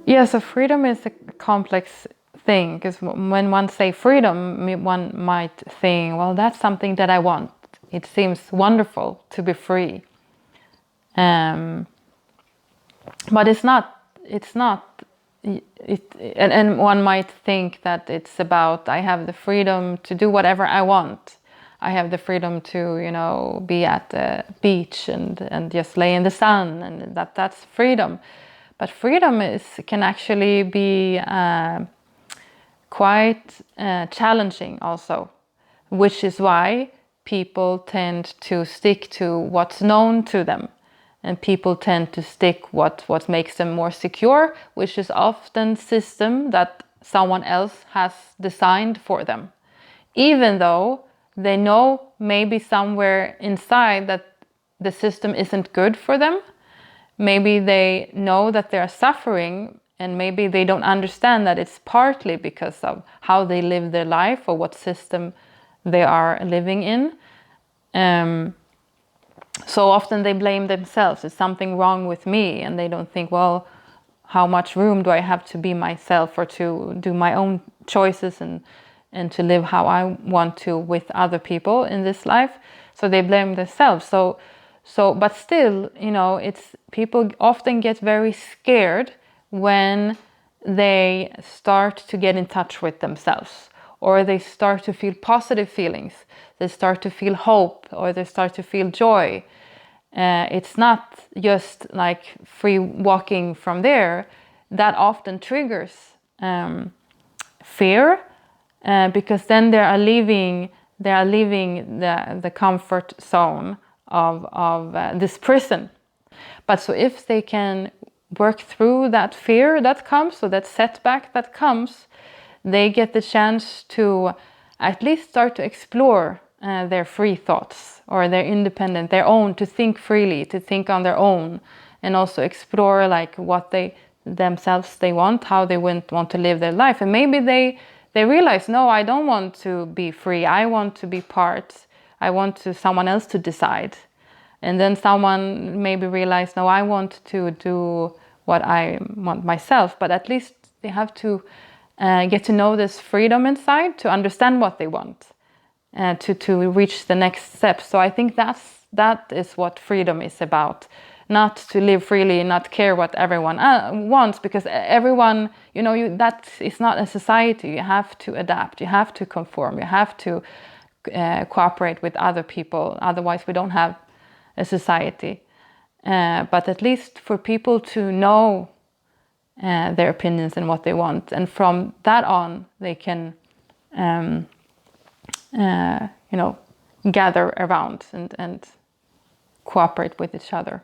Yeah, so freedom is a complex thing, because when one say freedom, one might think, well, that's something that I want. It seems wonderful to be free. But it's not. And one might think that it's about, I have the freedom to do whatever I want. I have the freedom to, be at the beach and just lay in the sun, and that's freedom. But freedom can actually be quite challenging also, which is why people tend to stick to what's known to them. And people tend to stick what makes them more secure, which is often system that someone else has designed for them. Even though they know maybe somewhere inside that the system isn't good for them. Maybe they know that they are suffering, and maybe they don't understand that it's partly because of how they live their life or what system they are living in. So often they blame themselves. It's something wrong with me, and they don't think, well, how much room do I have to be myself or to do my own choices and to live how I want to with other people in this life. So they blame themselves. But still, it's people often get very scared when they start to get in touch with themselves, or they start to feel positive feelings. They start to feel hope, or they start to feel joy. It's not just like free walking from there. That often triggers fear, because then they are leaving the comfort zone of this prison. But so if they can work through that fear that comes, so that setback that comes, they get the chance to at least start to explore their free thoughts, or their independent, their own, to think freely, to think on their own, and also explore like what they themselves they want, how they want to live their life. And maybe they realize, no, I don't want to be free. I want to be part. I want someone else to decide. And then someone maybe realize, no, I want to do what I want myself. But at least they have to get to know this freedom inside, to understand what they want, to reach the next step. So I think that is what freedom is about. Not to live freely and not care what everyone wants, because everyone, that is not a society. You have to adapt, you have to conform, you have to cooperate with other people. Otherwise, we don't have a society. But at least for people to know their opinions and what they want, and from that on, they can, gather around and cooperate with each other.